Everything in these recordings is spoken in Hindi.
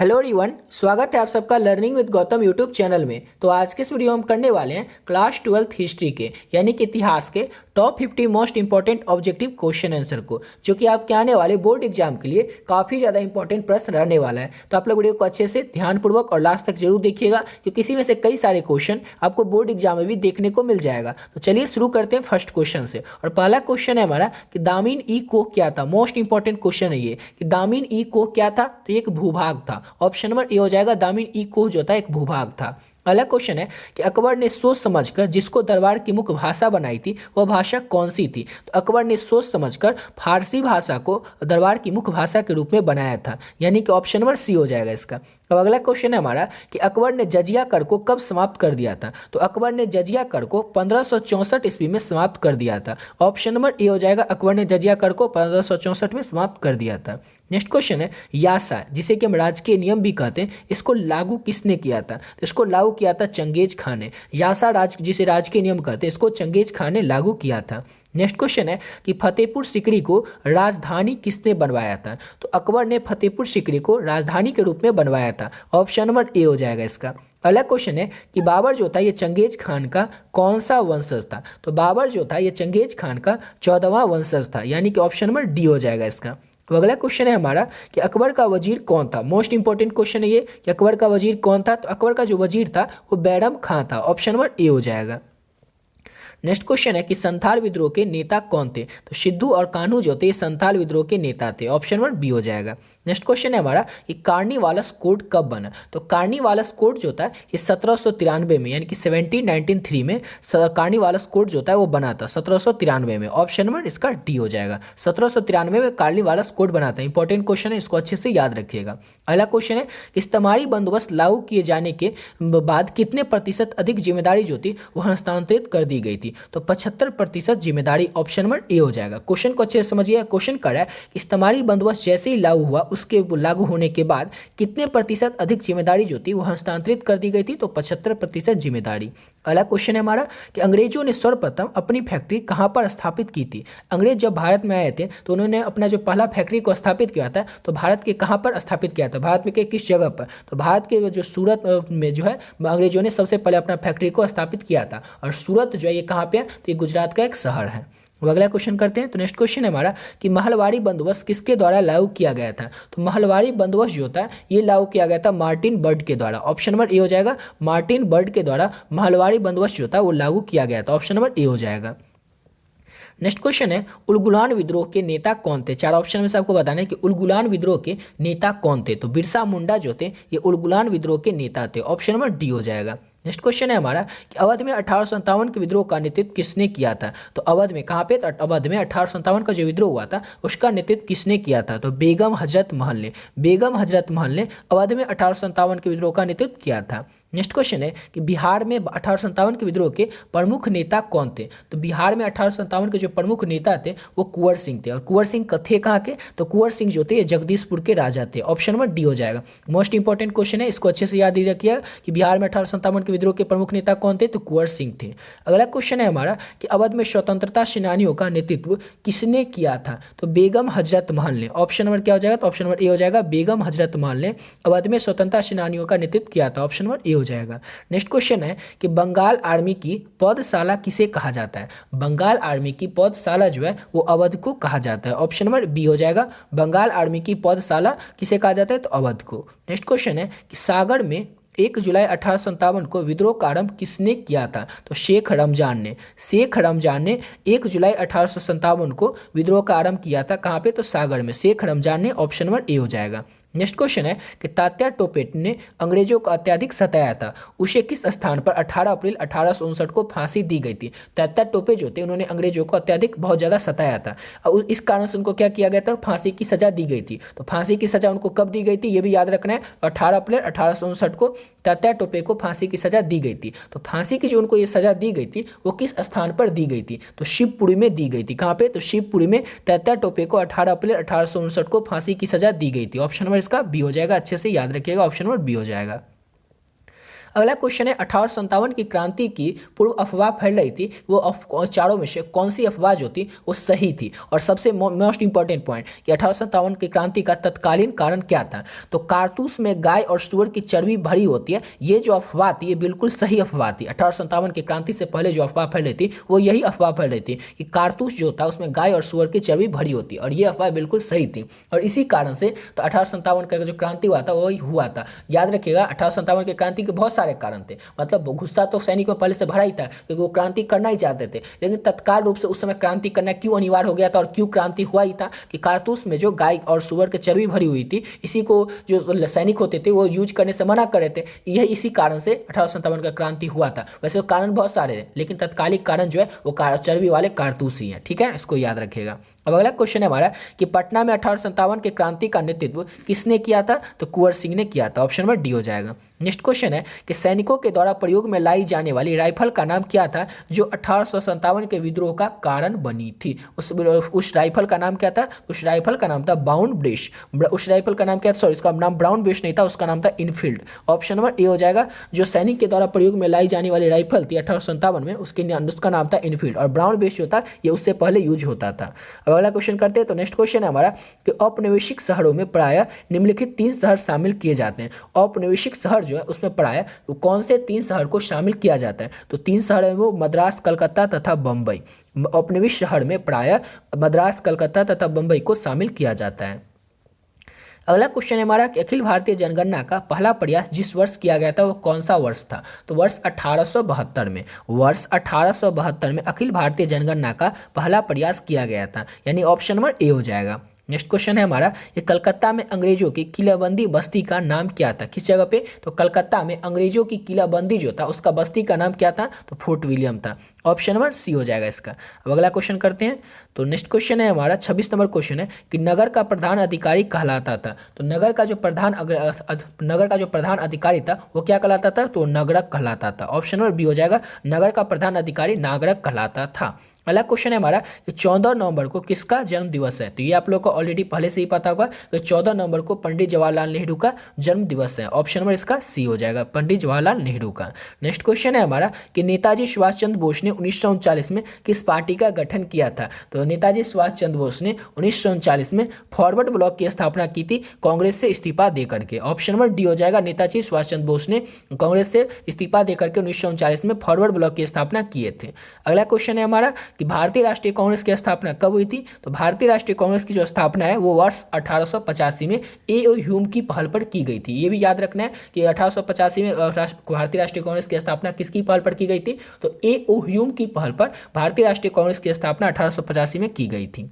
हेलो एवरीवन, स्वागत है आप सबका learning with Gautam YouTube channel में। तो आज के इस वीडियो में हम करने वाले हैं क्लास 12th हिस्ट्री के यानी कि इतिहास के top 50 most important objective question answer को, जो कि आपके आने वाले बोर्ड एग्जाम के लिए काफ़ी ज़्यादा इंपॉर्टेंट प्रश्न रहने वाला है। तो आप लोग वीडियो को अच्छे से ध्यानपूर्वक और लास्ट तक जरूर देखिएगा, क्योंकि इसी में से कई सारे क्वेश्चन आपको बोर्ड एग्जाम में भी देखने को मिल जाएगा। तो चलिए शुरू करते हैं फर्स्ट क्वेश्चन से। और पहला क्वेश्चन है हमारा कि दामिन ई कोह क्या था। मोस्ट इंपॉर्टेंट क्वेश्चन है ये कि दामिन ई कोह क्या था। तो ये एक भूभाग था। ऑप्शन नंबर ए हो जाएगा, दामिन ई कोह जो था एक भूभाग था। अगला क्वेश्चन है कि अकबर ने सोच समझकर जिसको दरबार की मुख्य भाषा बनाई थी वह भाषा कौन सी थी। तो अकबर ने सोच समझकर फारसी भाषा को दरबार की मुख्य भाषा के रूप में बनाया था, यानी कि ऑप्शन नंबर सी हो जाएगा इसका। अब अगला क्वेश्चन है हमारा कि अकबर ने जजिया कर को कब समाप्त कर दिया था। तो अकबर ने जजिया कर को 1564 ईस्वी में समाप्त कर दिया था। ऑप्शन नंबर ए हो जाएगा, अकबर ने जजिया कर को 1564 में समाप्त कर दिया था। नेक्स्ट क्वेश्चन है यासा, जिसे कि हम राजकीय नियम भी कहते हैं, इसको लागू किसने किया था। तो इसको लागू किया था चंगेज खान ने। यासा जिसे राजकीय नियम कहते हैं, इसको चंगेज खान ने लागू किया था। नेक्स्ट क्वेश्चन है कि फतेहपुर सिकरी को राजधानी किसने बनवाया था। तो अकबर ने फतेहपुर सिकरी को राजधानी के रूप में बनवाया था। ऑप्शन नंबर ए हो जाएगा इसका। अगला क्वेश्चन है कि बाबर जो था ये चंगेज खान का कौन सा वंशज था। तो बाबर जो था ये चंगेज खान का 14वां वंशज था, यानी कि ऑप्शन नंबर डी हो जाएगा इसका। तो अगला क्वेश्चन है हमारा कि अकबर का वजीर कौन था। मोस्ट इंपॉर्टेंट क्वेश्चन है ये कि अकबर का वजीर कौन था। तो अकबर का जो वजीर था वो बैरम खां था। ऑप्शन नंबर ए हो जाएगा। नेक्स्ट क्वेश्चन है कि संथाल विद्रोह के नेता कौन थे। तो सिद्धू और कान्हू जो थे ये संथाल विद्रोह के नेता थे। ऑप्शन नंबर बी हो जाएगा। नेक्स्ट क्वेश्चन है हमारा कि कार्निवालस कोड कब बना। तो कार्निवालस कोड जो था ये 1793 में, यानी कि 1793 में कार्निवालस कोड जो था वो बना था 1793 में। ऑप्शन नंबर इसका डी हो जाएगा। 1793 में कार्निवालस कोड बना था। इंपॉर्टेंट क्वेश्चन है, इसको अच्छे से याद रखिएगा। अगला क्वेश्चन है कि इस्तेमारी बंदोबस्त लागू किए जाने के बाद कितने प्रतिशत अधिक जिम्मेदारी जो थी वो हस्तांतरित कर दी गई थी। तो 75% जिम्मेदारी। ऑप्शन नंबर ए हो जाएगा। क्वेश्चन को अच्छे से समझिए। क्वेश्चन कर रहा है कि इस्तेमारी बंदोबस्त जैसे ही लागू हुआ उसके लागू होने के बाद कितने प्रतिशत अधिक जिम्मेदारी जो थी वो हस्तांतरित कर दी गई थी। तो 75% जिम्मेदारी। अगला क्वेश्चन है हमारा कि अंग्रेजों ने सर्वप्रथम अपनी फैक्ट्री कहां पर स्थापित की थी। अंग्रेज जब भारत में आए थे तो उन्होंने अपना जो पहला फैक्ट्री को स्थापित किया था तो भारत के कहां पर स्थापित किया था, भारत में के किस जगह पर। तो भारत के जो सूरत में जो है अंग्रेजों ने सबसे पहले अपना फैक्ट्री को स्थापित किया था। और सूरत जो है ये कहाँ पे है, तो ये गुजरात का एक शहर है। अब अगला क्वेश्चन करते हैं। तो नेक्स्ट क्वेश्चन है हमारा कि महलवारी बंदोबस्त किसके द्वारा लागू किया गया था। तो महलवारी बंदोबस्त जो होता है ये लागू किया गया था मार्टिन बर्ड के द्वारा। ऑप्शन नंबर ए हो जाएगा। मार्टिन बर्ड के द्वारा महलवारी बंदोबस्त जो था वो लागू किया गया था। ऑप्शन नंबर ए हो जाएगा। नेक्स्ट क्वेश्चन है उलगुलान विद्रोह के नेता कौन थे। चार ऑप्शन में से आपको बताना है कि उलगुलान विद्रोह के नेता कौन थे। तो बिरसा मुंडा जो थे ये उलगुलान विद्रोह के नेता थे। ऑप्शन नंबर डी हो जाएगा। नेक्स्ट क्वेश्चन है हमारा कि अवध में 1857 के विद्रोह का नेतृत्व किसने किया था। तो अवध में कहाँ पे, तो अवध में 1857 का जो विद्रोह हुआ था उसका नेतृत्व किसने किया था। तो बेगम हजरत महल ने। बेगम हजरत महल ने अवध में 1857 के विद्रोह का नेतृत्व किया था। नेक्स्ट क्वेश्चन है कि बिहार में 1857 के विद्रोह के प्रमुख नेता कौन थे। तो बिहार में 1857 के जो प्रमुख नेता थे वो कुंवर सिंह थे। और कुंवर सिंह थे कहाँ के, तो कुंवर सिंह जो थे ये जगदीशपुर के राजा थे। ऑप्शन नंबर डी हो जाएगा। मोस्ट इंपॉर्टेंट क्वेश्चन है, इसको अच्छे से याद ही रखिएगा कि बिहार में 1857 के विद्रोह के प्रमुख नेता कौन थे, तो कुंवर सिंह थे। अगला क्वेश्चन है हमारा कि अवध में स्वतंत्रता सेनानियों का नेतृत्व किसने किया था। तो बेगम हजरत महल ने। ऑप्शन नंबर क्या हो जाएगा, तो ऑप्शन नंबर ए हो जाएगा। बेगम हजरत महल ने अवध में स्वतंत्रता सेनानियों का नेतृत्व किया था। ऑप्शन नंबर ए हो जाएगा। नेक्स्ट क्वेश्चन है कि बंगाल आर्मी की पौधशाला किसे कहा जाता है। बंगाल आर्मी की पौधशाला जो है वो अवध को कहा जाता है। ऑप्शन नंबर बी हो जाएगा। बंगाल आर्मी की पौधशाला किसे कहा जाता है, तो अवध को। नेक्स्ट क्वेश्चन है कि सागर में 1 जुलाई 1857 को विद्रोह का आरंभ किसने किया था। तो शेख रमजान ने। शेख रमजान ने 1 जुलाई 1857 को विद्रोह का आरंभ किया था। कहाँ पे, तो सागर में। शेख रमजान ने। ऑप्शन नंबर ए हो जाएगा। नेक्स्ट क्वेश्चन है कि तात्या टोपे ने अंग्रेजों को अत्यधिक सताया था, उसे किस स्थान पर 18 अप्रैल 1859 को फांसी दी गई थी। तात्या टोपे जो थे उन्होंने अंग्रेजों को अत्यधिक बहुत ज़्यादा सताया था और इस कारण से उनको क्या किया गया था, फांसी की सजा दी गई थी। तो फांसी की सजा उनको कब दी गई थी ये भी याद रखना है। 18 अप्रैल 1859 को तात्या टोपे को फांसी की सजा दी गई थी। तो फांसी की जो उनको ये सजा दी गई थी वो किस स्थान पर दी गई थी, तो शिवपुरी में दी गई थी। कहाँ पे, तो शिवपुरी में तात्या टोपे को 18 अप्रैल 1859 को फांसी की सजा दी गई थी। ऑप्शन नंबर इसका बी हो जाएगा। अच्छे से याद रखिएगा, ऑप्शन नंबर बी हो जाएगा। अगला क्वेश्चन है 1857 की क्रांति की पूर्व अफवाह फैल रही थी, वो चारों में से कौन सी अफवाह जो थी वो सही थी। और सबसे मोस्ट इंपॉर्टेंट पॉइंट कि 1857 की क्रांति का तत्कालीन कारण क्या था। तो कारतूस में गाय और सूअर की चर्बी भरी होती है, ये जो अफवाह थी ये बिल्कुल सही अफवाह थी। 1857 की क्रांति से पहले जो अफवाह फैल रही थी वो यही अफवाह फैल रही थी कि कारतूस जो था उसमें गाय और सूअर की चर्बी भरी होती है, और ये अफवाह बिल्कुल सही थी। और इसी कारण से तो 1857 का जो क्रांति हुआ था वही हुआ था। याद रखिएगा 1857 की क्रांति के बहुत सारे कारण थे, मतलब गुस्सा तो सैनिकों में पहले से भरा ही था क्योंकि वो क्रांति करना ही चाहते थे, लेकिन तत्काल रूप से उस समय क्रांति करना क्यों अनिवार्य हो गया था और क्यों क्रांति हुआ ही था कि कारतूस में जो गाय और सूअर की चर्बी भरी हुई थी, इसी को जो सैनिक होते थे वो यूज करने से मना कर रहे थे। यह इसी कारण से 1857 का क्रांति हुआ था। वैसे कारण बहुत सारे हैं, लेकिन तत्कालिक कारण जो है वो चर्बी वाले कारतूस ही है। ठीक है, इसको याद रखिएगा। अब अगला क्वेश्चन है हमारा कि पटना में 1857 के क्रांति का नेतृत्व किसने किया था। तो कुंवर सिंह ने किया था, ऑप्शन नंबर डी हो जाएगा। नेक्स्ट क्वेश्चन है कि सैनिकों के द्वारा प्रयोग में लाई जाने वाली राइफल का नाम क्या था जो 1857 के विद्रोह का कारण बनी थी। उस राइफल का नाम क्या था। उस राइफल का नाम था बाउंड ब्रिश। उस राइफल का नाम क्या था, सॉरी उसका नाम ब्राउन ब्रिश नहीं था, उसका नाम था इनफील्ड। ऑप्शन नंबर ए हो जाएगा। जो सैनिक के द्वारा प्रयोग में लाई जाने वाली राइफल थी 1857 में, उसका नाम था इनफील्ड, और ब्राउन ब्रिश जो था ये उससे पहले यूज होता था। अब अगला क्वेश्चन करते हैं। तो नेक्स्ट क्वेश्चन है हमारा कि औपनिवेशिक शहरों में प्रायः निम्नलिखित 3 शहर शामिल किए जाते हैं। औपनिवेशिक शहर जो है उसमें प्रायः तो कौन से 3 शहर को शामिल किया जाता है। तो 3 शहर है वो मद्रास, कलकत्ता तथा बम्बई। औपनिवेशिक शहर में प्रायः मद्रास, कलकत्ता तथा बम्बई को शामिल किया जाता है। अगला क्वेश्चन है हमारा कि अखिल भारतीय जनगणना का पहला प्रयास जिस वर्ष किया गया था वो कौन सा वर्ष था। तो वर्ष 1872 में। वर्ष 1872 में अखिल भारतीय जनगणना का पहला प्रयास किया गया था, यानी ऑप्शन नंबर ए हो जाएगा। नेक्स्ट क्वेश्चन है हमारा कि कलकत्ता में अंग्रेजों की किलाबंदी बस्ती का नाम क्या था। किस जगह पे। तो कलकत्ता में अंग्रेजों की किलाबंदी जो था उसका बस्ती का नाम क्या था। तो फोर्ट विलियम था, ऑप्शन नंबर सी हो जाएगा इसका। अब अगला क्वेश्चन करते हैं। तो नेक्स्ट क्वेश्चन है हमारा 26 नंबर क्वेश्चन है कि नगर का प्रधान अधिकारी कहलाता था। तो नगर का जो प्रधान अधिकारी था वो क्या कहलाता था। तो नगरक कहलाता था, ऑप्शन नंबर बी हो जाएगा। नगर का प्रधान अधिकारी नागरक कहलाता था। अगला क्वेश्चन है हमारा कि 14 नवंबर को किसका जन्म दिवस है। तो ये आप लोग को ऑलरेडी पहले से ही पता होगा कि 14 नवंबर को पंडित जवाहरलाल नेहरू का जन्म दिवस है, ऑप्शन नंबर इसका सी हो जाएगा, पंडित जवाहरलाल नेहरू का। नेक्स्ट क्वेश्चन है हमारा कि नेताजी सुभाष चंद्र बोस ने 1939 में किस पार्टी का गठन किया था। तो नेताजी सुभाष चंद्र बोस ने 1939 में फॉरवर्ड ब्लॉक की स्थापना की थी कांग्रेस से इस्तीफा देकर के, ऑप्शन नंबर डी हो जाएगा। नेताजी सुभाष चंद्र बोस ने कांग्रेस से इस्तीफा देकर के 1939 में फॉरवर्ड ब्लॉक की स्थापना किए थे। अगला क्वेश्चन है हमारा कि भारतीय राष्ट्रीय कांग्रेस की स्थापना कब हुई थी। तो भारतीय राष्ट्रीय कांग्रेस की जो स्थापना है वो वर्ष 1885 में ए.ओ. ह्यूम की पहल पर की गई थी। ये भी याद रखना है कि 1885 में भारतीय राष्ट्रीय कांग्रेस की स्थापना किसकी पहल पर की गई थी। तो ए.ओ. ह्यूम की पहल पर भारतीय राष्ट्रीय कांग्रेस की स्थापना 1885 में की गई थी।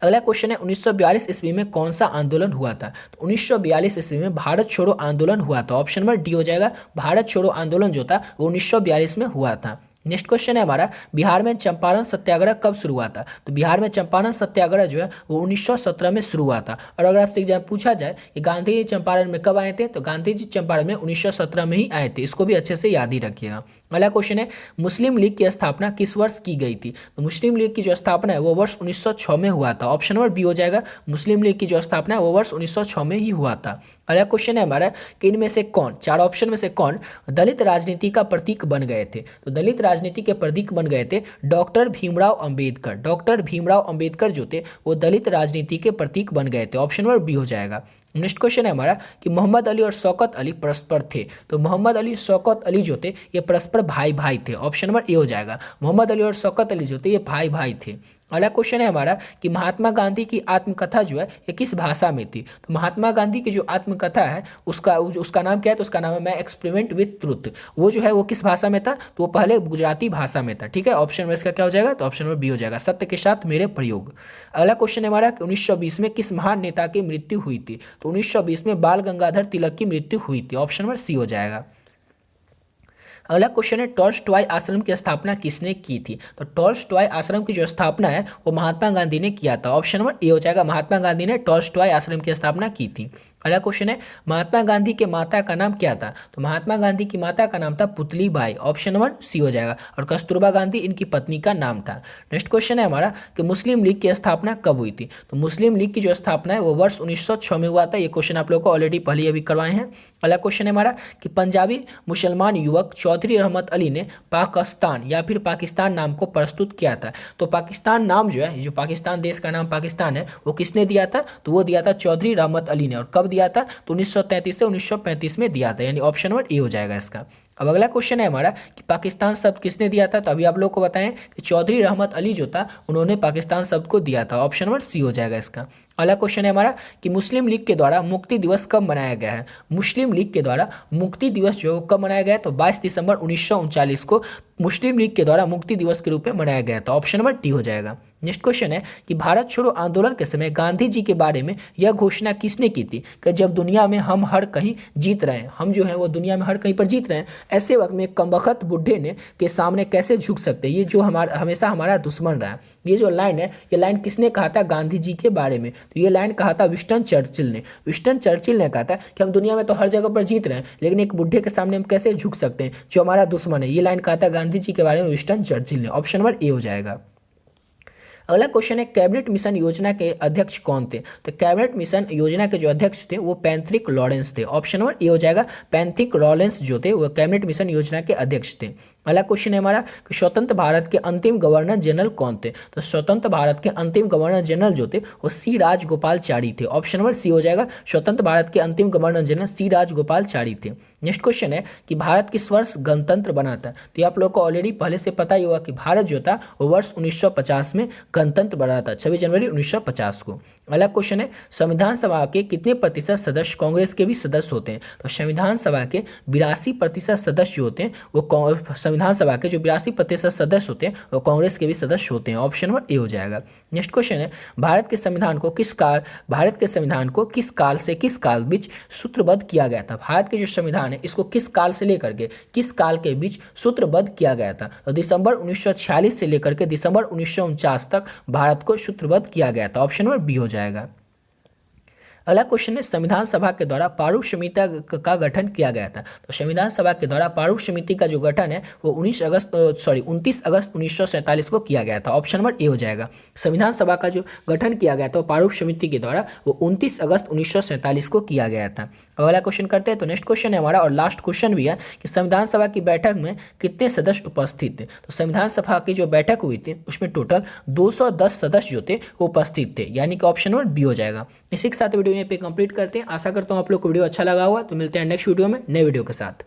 अगला क्वेश्चन है 1942 ईस्वी में कौन सा आंदोलन हुआ था। तो 1942 ईस्वी में भारत छोड़ो आंदोलन हुआ था, ऑप्शन नंबर डी हो जाएगा। भारत छोड़ो आंदोलन जो था वो 1942 में हुआ था। नेक्स्ट क्वेश्चन है हमारा बिहार में चंपारण सत्याग्रह कब शुरू हुआ था। तो बिहार में चंपारण सत्याग्रह जो है वो 1917 में शुरू हुआ था। और अगर आपसे एग्जाम पूछा जाए कि गांधी जी चंपारण में कब आए थे, तो गांधी जी चंपारण में 1917 में ही आए थे, इसको भी अच्छे से याद ही रखिएगा। अगला क्वेश्चन है मुस्लिम लीग की स्थापना किस वर्ष की गई थी। तो मुस्लिम लीग की जो स्थापना है वो वर्ष 1906 में हुआ था, ऑप्शन नंबर बी हो जाएगा। मुस्लिम लीग की जो स्थापना है वो वर्ष 1906 में ही हुआ था। अगला क्वेश्चन है हमारा कि इनमें से कौन, 4 ऑप्शन में से कौन दलित राजनीति का प्रतीक बन गए थे। तो दलित राजनीति के प्रतीक बन गए थे डॉक्टर भीमराव अंबेडकर। डॉक्टर भीमराव अंबेडकर जो थे वो दलित राजनीति के प्रतीक बन गए थे, ऑप्शन नंबर बी हो जाएगा। नेक्स्ट क्वेश्चन है हमारा कि मोहम्मद अली और शौकत अली परस्पर थे। तो मोहम्मद अली शौकत अली जो थे ये परस्पर भाई भाई थे, ऑप्शन नंबर ए हो जाएगा। मोहम्मद अली और शौकत अली जो थे ये भाई भाई थे। अगला क्वेश्चन है हमारा कि महात्मा गांधी की आत्मकथा जो है ये किस भाषा में थी। तो महात्मा गांधी की जो आत्मकथा है उसका नाम क्या है। तो उसका नाम है मैं एक्सपेरिमेंट विद ट्रुथ। वो जो है वो किस भाषा में था। तो वो पहले गुजराती भाषा में था, ठीक है। ऑप्शन में इसका क्या हो जाएगा। तो ऑप्शन नंबर बी हो जाएगा, सत्य के साथ मेरे प्रयोग। अगला क्वेश्चन है हमारा कि 1920 में किस महान नेता की मृत्यु हुई थी। तो 1920 में बाल गंगाधर तिलक की मृत्यु हुई थी, ऑप्शन नंबर सी हो जाएगा। अगला क्वेश्चन है टॉल्स्टॉय आश्रम की स्थापना किसने की थी। तो टॉल्स्टॉय आश्रम की जो स्थापना है वो महात्मा गांधी ने किया था। ऑप्शन नंबर ए हो जाएगा, महात्मा गांधी ने टॉल्स्टॉय आश्रम की स्थापना की थी। अगला क्वेश्चन है महात्मा गांधी के माता का नाम क्या था। तो महात्मा गांधी की माता का नाम था Putli Bai. Option number C हो जाएगा। और कस्तूरबा गांधी इनकी पत्नी का नाम था। नेक्स्ट क्वेश्चन है हमारा कि मुस्लिम लीग की स्थापना कब हुई थी। तो मुस्लिम लीग की जो स्थापना है वो वर्ष 1906 में हुआ था। ये क्वेश्चन आप लोगों को ऑलरेडी पहले अभी करवाए हैं। अगला क्वेश्चन है हमारा कि पंजाबी मुसलमान युवक चौधरी रहमत अली ने पाकिस्तान या फिर पाकिस्तान नाम को प्रस्तुत किया था। तो पाकिस्तान नाम जो है, जो पाकिस्तान देश का नाम पाकिस्तान है, वो किसने दिया था। तो वो दिया था चौधरी रहमत अली ने। और कब दिया था। तो 1933 से 1935 में दिया था। यानी ऑप्शन नंबर ए हो जाएगा इसका। अब अगला क्वेश्चन है हमारा कि पाकिस्तान शब्द किसने दिया था। तो अभी आप लोग को बताएं कि चौधरी रहमत अली जो था उन्होंने पाकिस्तान शब्द को दिया था। ऑप्शन नंबर सी हो जाएगा इसका। अगला क्वेश्चन है हमारा कि मुस्लिम लीग के द्वारा मुक्ति दिवस कब मनाया गया है। मुस्लिम लीग के द्वारा मुक्ति दिवस जो है वो कब मनाया गया है। तो 22 दिसंबर 1939 को मुस्लिम लीग के द्वारा मुक्ति दिवस के रूप में मनाया गया था। ऑप्शन नंबर डी हो जाएगा। नेक्स्ट क्वेश्चन है कि भारत छोड़ो आंदोलन के समय गांधी जी के बारे में यह घोषणा किसने की थी कि जब दुनिया में हम हर कहीं जीत रहे हैं, हम जो है वो दुनिया में हर कहीं पर जीत रहे हैं, ऐसे वक्त में कमबख्त बुढ़े ने के सामने कैसे झुक सकते हैं। ये जो हमारा हमेशा हमारा दुश्मन रहा है। ये जो लाइन है, ये लाइन किसने कहा था गांधी जी के बारे में। तो ये लाइन कहा था विंस्टन चर्चिल ने। विंस्टन चर्चिल ने कहा था कि हम दुनिया में तो हर जगह पर जीत रहे हैं, लेकिन एक बुढ़े के सामने हम कैसे झुक सकते हैं जो हमारा दुश्मन है। ये लाइन कहा था गांधी जी के बारे में विंस्टन चर्चिल ने। ऑप्शन नंबर ए हो जाएगा। अगला क्वेश्चन है कैबिनेट मिशन योजना के अध्यक्ष कौन थे। तो कैबिनेट मिशन योजना के जो अध्यक्ष थे वो पैंथ्रिक लॉरेंस थे। ऑप्शन नंबर ए हो जाएगा। पैंथ्रिक लॉरेंस जो थे वो कैबिनेट मिशन योजना के अध्यक्ष थे। अगला क्वेश्चन है हमारा कि स्वतंत्र भारत के अंतिम गवर्नर जनरल कौन थे। तो स्वतंत्र भारत के अंतिम गवर्नर जनरल जो थे वो सी राजगोपालचारी थे। ऑप्शन नंबर सी हो जाएगा। स्वतंत्र भारत के अंतिम गवर्नर जनरल सी राजगोपालचारी थे। नेक्स्ट क्वेश्चन है कि भारत किस वर्ष गणतंत्र बना था। तो ये आप लोग को ऑलरेडी पहले से पता ही होगा कि भारत जो था वो वर्ष 1950 में गणतंत्र बना था, 26 जनवरी 1950 को। अगला क्वेश्चन है संविधान सभा के कितने प्रतिशत सदस्य कांग्रेस के भी सदस्य होते हैं। तो संविधान सभा के 82% सदस्य होते हैं वो संविधान सभा के जो 82% सदस्य होते हैं वो कांग्रेस के भी सदस्य होते हैं। ऑप्शन नंबर ए हो जाएगा। नेक्स्ट क्वेश्चन है भारत के संविधान को किस काल से किस काल बीच सूत्रबद्ध किया गया था। भारत के जो संविधान है इसको किस काल से लेकर के किस काल के बीच सूत्रबद्ध किया गया था। तो दिसंबर 1946 से लेकर के दिसंबर 1949 तक भारत को सूत्रबद्ध किया गया था। ऑप्शन नंबर बी हो जाएगा। अगला क्वेश्चन है संविधान सभा के द्वारा प्रारूप समिति का गठन किया गया था। तो संविधान सभा के द्वारा प्रारूप समिति का जो गठन है वो 29 अगस्त 1947 को किया गया था। ऑप्शन नंबर ए हो जाएगा। संविधान सभा का जो गठन किया गया था प्रारूप समिति के द्वारा वो 29 अगस्त 1947 को किया गया था। अगला क्वेश्चन करते हैं। तो नेक्स्ट क्वेश्चन है हमारा और लास्ट क्वेश्चन भी है कि संविधान सभा की बैठक में कितने सदस्य उपस्थित थे। तो संविधान सभा की जो बैठक हुई थी उसमें टोटल 210 सदस्य जो थे वो उपस्थित थे। यानी कि ऑप्शन नंबर बी हो जाएगा। इसी के साथ वीडियो पे कंप्लीट करते हैं। आशा करता हूँ आप लोग को वीडियो अच्छा लगा हुआ। तो मिलते हैं नेक्स्ट वीडियो में नए वीडियो के साथ।